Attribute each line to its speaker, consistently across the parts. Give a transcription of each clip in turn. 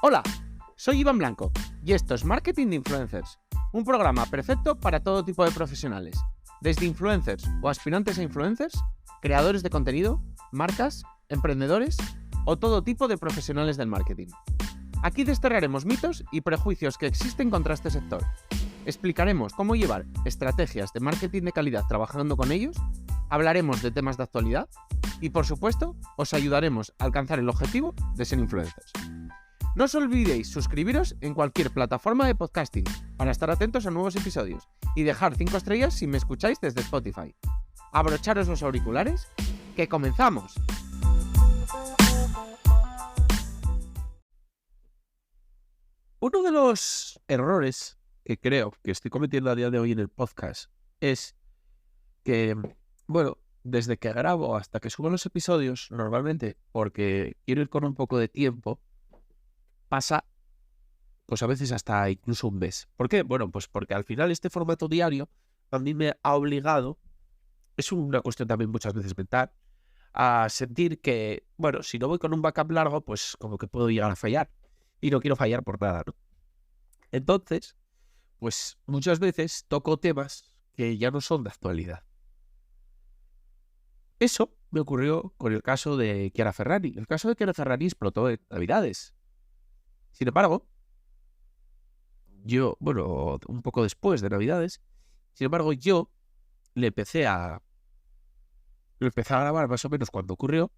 Speaker 1: Hola, soy Iván Blanco y esto es Marketing de Influencers, un programa perfecto para todo tipo de profesionales, desde influencers o aspirantes a influencers, creadores de contenido, marcas, emprendedores o todo tipo de profesionales del marketing. Aquí desterraremos mitos y prejuicios que existen contra este sector. Explicaremos cómo llevar estrategias de marketing de calidad trabajando con ellos, hablaremos de temas de actualidad y, por supuesto, os ayudaremos a alcanzar el objetivo de ser influencers. No os olvidéis suscribiros en cualquier plataforma de podcasting para estar atentos a nuevos episodios y dejar 5 estrellas si me escucháis desde Spotify. Abrocharos los auriculares, que comenzamos.
Speaker 2: Uno de los errores que creo que estoy cometiendo a día de hoy en el podcast es que, desde que grabo hasta que subo los episodios, normalmente, porque quiero ir con un poco de tiempo, pasa, pues a veces hasta incluso un mes. ¿Por qué? Bueno, pues porque al final este formato diario a mí me ha obligado, es una cuestión también muchas veces mental, a sentir que, si no voy con un backup largo, pues como que puedo llegar a fallar. Y no quiero fallar por nada, ¿no? Entonces, pues muchas veces toco temas que ya no son de actualidad. Eso me ocurrió con el caso de Chiara Ferragni. El caso de Chiara Ferragni explotó en Navidades. Sin embargo, yo, un poco después de Navidades, yo le empecé a grabar más o menos cuando ocurrió,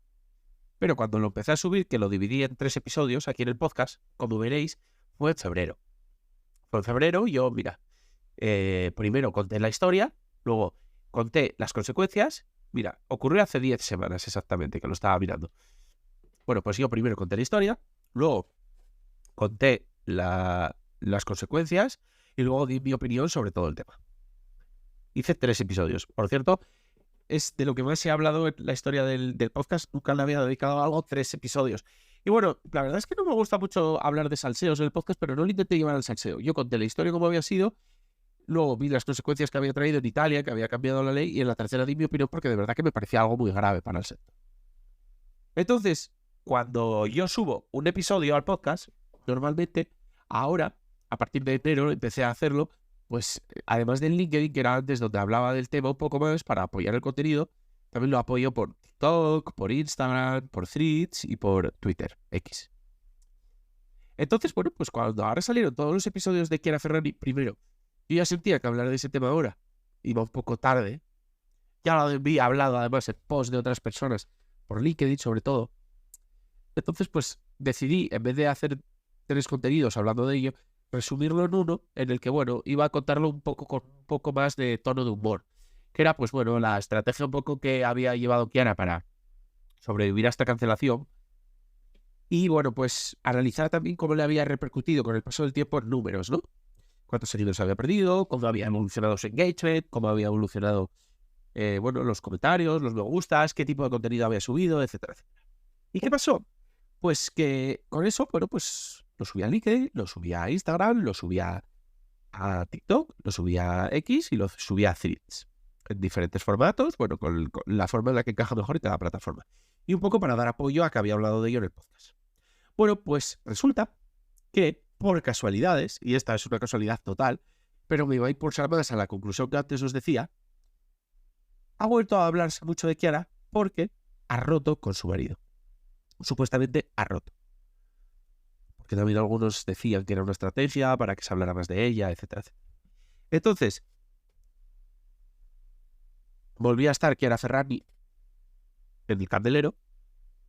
Speaker 2: pero cuando lo empecé a subir, que lo dividí en 3 episodios aquí en el podcast, como veréis, fue en febrero. Fue en febrero y yo, primero conté la historia, luego conté las consecuencias. Mira, ocurrió hace 10 semanas exactamente, que lo estaba mirando. Bueno, pues yo primero conté la historia, luego conté las consecuencias y luego di mi opinión sobre todo el tema. Hice 3 episodios. Por cierto, es de lo que más he hablado en la historia del podcast. Nunca le había dedicado a algo 3 episodios. Y bueno, la verdad es que no me gusta mucho hablar de salseos en el podcast, pero no lo intenté llevar al salseo. Yo conté la historia como había sido, luego vi las consecuencias que había traído en Italia, que había cambiado la ley, y en la tercera di mi opinión porque de verdad que me parecía algo muy grave para el sector. Entonces, cuando yo subo un episodio al podcast, normalmente, ahora, a partir de enero, empecé a hacerlo, pues además del LinkedIn, que era antes donde hablaba del tema un poco más para apoyar el contenido, también lo apoyo por TikTok, por Instagram, por Threads y por Twitter, X. Entonces, pues cuando ahora salieron todos los episodios de Chiara Ferragni, primero, yo ya sentía que hablar de ese tema ahora iba un poco tarde. Ya lo había hablado además en post de otras personas, por LinkedIn sobre todo. Entonces, pues decidí, en vez de hacer 3 contenidos hablando de ello, resumirlo en uno en el que, iba a contarlo un poco con un poco más de tono de humor. Que era, la estrategia un poco que había llevado Chiara para sobrevivir a esta cancelación. Y, pues analizar también cómo le había repercutido con el paso del tiempo en números, ¿no? Cuántos seguidores había perdido, cómo había evolucionado su engagement, cómo había evolucionado, los comentarios, los me gustas, qué tipo de contenido había subido, etcétera, etcétera. ¿Y qué pasó? Pues que con eso, lo subí a LinkedIn, lo subí a Instagram, lo subí a TikTok, lo subí a X y lo subí a Threads. En diferentes formatos, con la forma en la que encaja mejor en cada plataforma. Y un poco para dar apoyo a que había hablado de ello en el podcast. Bueno, pues resulta que, por casualidades, y esta es una casualidad total, pero me iba a impulsar más a la conclusión que antes os decía, ha vuelto a hablarse mucho de Chiara porque ha roto con su marido. Supuestamente ha roto. Porque también algunos decían que era una estrategia para que se hablara más de ella, etcétera, etcétera. Entonces, volví a estar Chiara Ferragni en el candelero.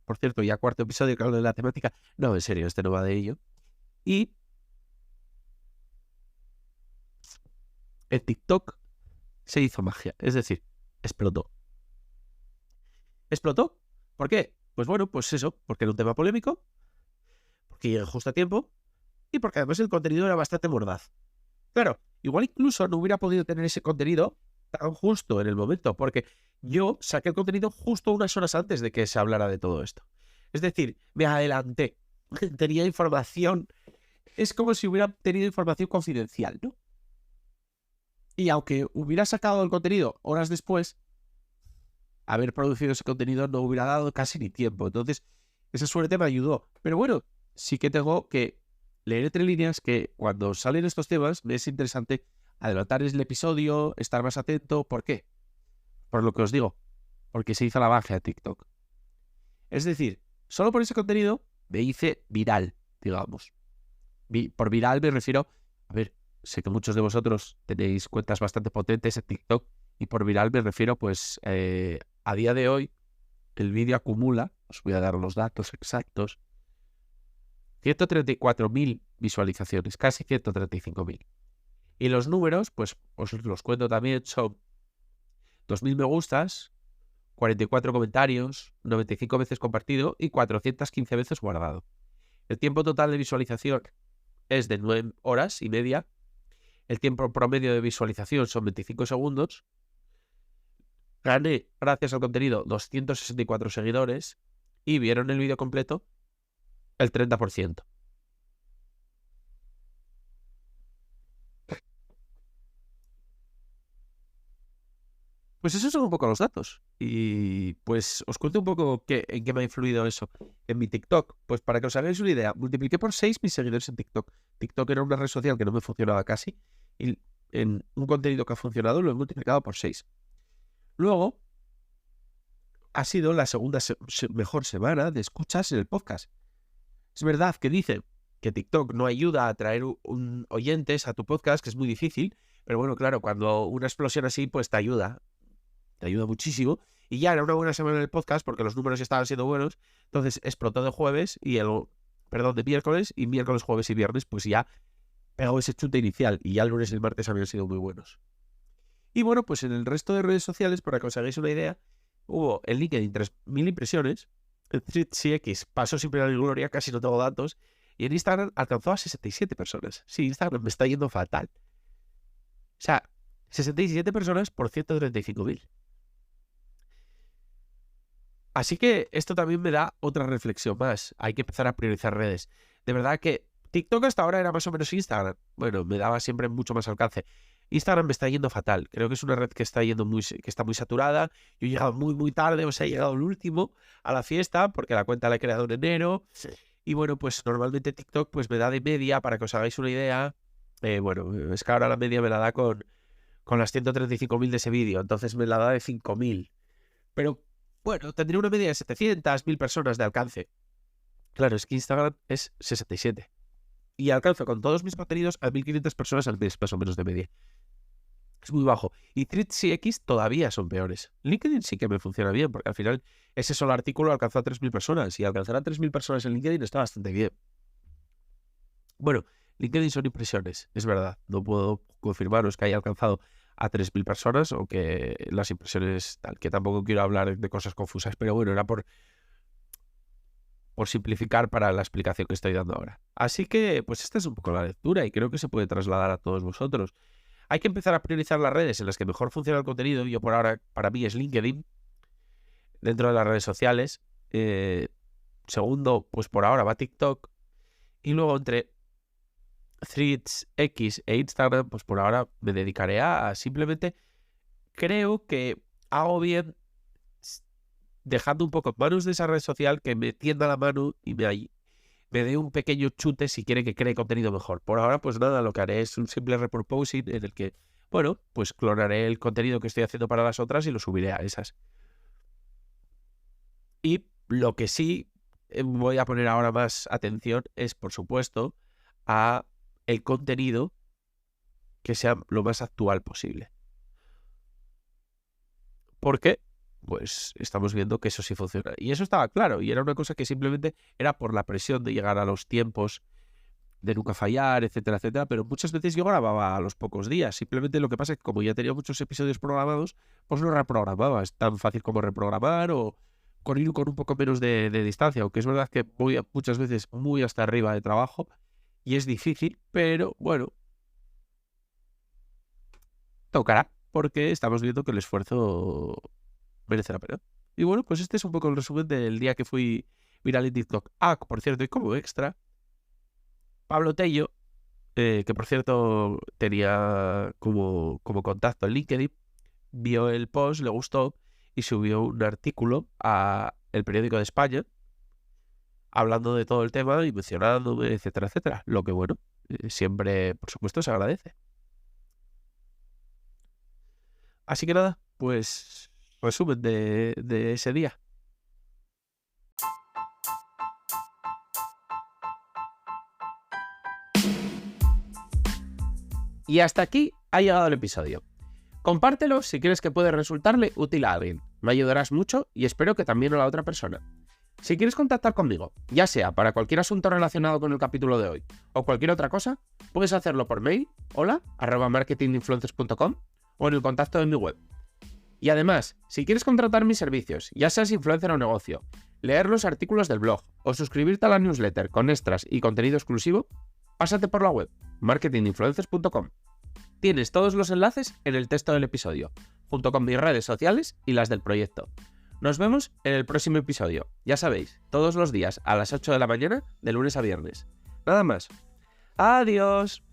Speaker 2: Por cierto, ya 4º episodio que hablo de la temática. No, en serio, este no va de ello. Y en TikTok se hizo magia. Es decir, explotó. ¿Explotó? ¿Por qué? Pues eso, porque era un tema polémico, porque llega justo a tiempo y porque además el contenido era bastante mordaz. Claro, igual incluso no hubiera podido tener ese contenido tan justo en el momento, porque yo saqué el contenido justo unas horas antes de que se hablara de todo esto. Es decir, me adelanté. Tenía información. Es como si hubiera tenido información confidencial, ¿no? Y aunque hubiera sacado el contenido horas después, haber producido ese contenido no hubiera dado casi ni tiempo. Entonces, esa suerte me ayudó. Pero sí que tengo que leer entre líneas que cuando salen estos temas me es interesante adelantar el episodio, estar más atento. ¿Por qué? Por lo que os digo, porque se hizo la magia de TikTok. Es decir, solo por ese contenido me hice viral, digamos. Por viral me refiero, a ver, sé que muchos de vosotros tenéis cuentas bastante potentes en TikTok y por viral me refiero, pues, a día de hoy el vídeo acumula, os voy a dar los datos exactos, 134.000 visualizaciones, casi 135.000. Y los números, pues os los cuento también, son 2.000 me gustas, 44 comentarios, 95 veces compartido y 415 veces guardado. El tiempo total de visualización es de 9 horas y media. El tiempo promedio de visualización son 25 segundos. Gané, gracias al contenido, 264 seguidores y vieron el vídeo completo el 30%. Pues esos son un poco los datos. Y pues os cuento un poco en qué me ha influido eso en mi TikTok. Pues para que os hagáis una idea, multipliqué por 6 mis seguidores en TikTok. TikTok era una red social que no me funcionaba casi. Y en un contenido que ha funcionado lo he multiplicado por 6. Luego, ha sido la segunda mejor semana de escuchas en el podcast. Es verdad que dicen que TikTok no ayuda a atraer oyentes a tu podcast, que es muy difícil. Pero bueno, claro, cuando una explosión así, pues te ayuda muchísimo. Y ya era una buena semana en el podcast porque los números estaban siendo buenos. Entonces explotó de jueves de miércoles, y miércoles, jueves y viernes pues ya pegó ese chute inicial y ya el lunes y el martes habían sido muy buenos. Y bueno, pues en el resto de redes sociales, para que os hagáis una idea, hubo en LinkedIn 3.000 impresiones, en Threads y X pasó siempre a la gloria, casi no tengo datos, y en Instagram alcanzó a 67 personas. Sí, Instagram me está yendo fatal. O sea, 67 personas por 135.000. Así que esto también me da otra reflexión más. Hay que empezar a priorizar redes. De verdad que TikTok hasta ahora era más o menos Instagram. Bueno, me daba siempre mucho más alcance. Instagram me está yendo fatal. Creo que es una red que está muy saturada. Yo he llegado muy tarde, o sea, he llegado el último a la fiesta porque la cuenta la he creado en enero. Sí. Y bueno, pues normalmente TikTok pues me da de media, para que os hagáis una idea. Bueno, es que ahora la media me la da con las 135.000 de ese vídeo. Entonces me la da de 5.000. Pero bueno, tendría una media de 700, 1.000 personas de alcance. Claro, es que Instagram es 67. Y alcanzo con todos mis contenidos a 1.500 personas al mes, más o menos de media. Es muy bajo. Y Threads y X todavía son peores. LinkedIn sí que me funciona bien, porque al final ese solo artículo alcanzó a 3.000 personas. Y alcanzar a 3.000 personas en LinkedIn está bastante bien. Bueno, LinkedIn son impresiones, es verdad. No puedo confirmaros que haya alcanzado a 3.000 personas o que las impresiones tal, que tampoco quiero hablar de cosas confusas, pero bueno, era por simplificar para la explicación que estoy dando ahora. Así que, pues esta es un poco la lectura y creo que se puede trasladar a todos vosotros. Hay que empezar a priorizar las redes en las que mejor funciona el contenido. Yo por ahora, para mí es LinkedIn, dentro de las redes sociales. Segundo, pues por ahora va TikTok. Y luego entre Threads, X e Instagram, pues por ahora me dedicaré a simplemente, creo que hago bien dejando un poco en manos de esa red social que me tienda la mano y me dé un pequeño chute si quiere que cree contenido mejor. Por ahora, pues nada, lo que haré es un simple repurposing en el que, bueno, pues clonaré el contenido que estoy haciendo para las otras y lo subiré a esas. Y lo que sí voy a poner ahora más atención es, por supuesto, a el contenido que sea lo más actual posible. Porque pues estamos viendo que eso sí funciona. Y eso estaba claro, y era una cosa que simplemente era por la presión de llegar a los tiempos, de nunca fallar, etcétera, etcétera, pero muchas veces yo grababa a los pocos días. Simplemente lo que pasa es que como ya tenía muchos episodios programados, pues lo reprogramaba. Es tan fácil como reprogramar o ir con un poco menos de distancia, aunque es verdad que voy muchas veces muy hasta arriba de trabajo y es difícil, pero bueno, tocará, porque estamos viendo que el esfuerzo merece la pena. Y bueno, pues este es un poco el resumen del día que fui viral en TikTok. Ah, por cierto, y como extra, Pablo Tello, que por cierto tenía como contacto en LinkedIn, vio el post, le gustó y subió un artículo a El Periódico de España hablando de todo el tema y mencionándome, etcétera, etcétera. Lo que, bueno, siempre, por supuesto, se agradece. Así que nada, pues resumen de ese día. Y hasta aquí ha llegado el episodio. Compártelo si crees que puede resultarle útil a alguien. Me ayudarás mucho y espero que también a la otra persona. Si quieres contactar conmigo, ya sea para cualquier asunto relacionado con el capítulo de hoy o cualquier otra cosa, puedes hacerlo por mail, hola@marketinginfluencers.com, o en el contacto de mi web. Y además, si quieres contratar mis servicios, ya seas influencer o negocio, leer los artículos del blog o suscribirte a la newsletter con extras y contenido exclusivo, pásate por la web marketinginfluencers.com. Tienes todos los enlaces en el texto del episodio, junto con mis redes sociales y las del proyecto. Nos vemos en el próximo episodio, ya sabéis, todos los días a las 8 de la mañana, de lunes a viernes. Nada más. ¡Adiós!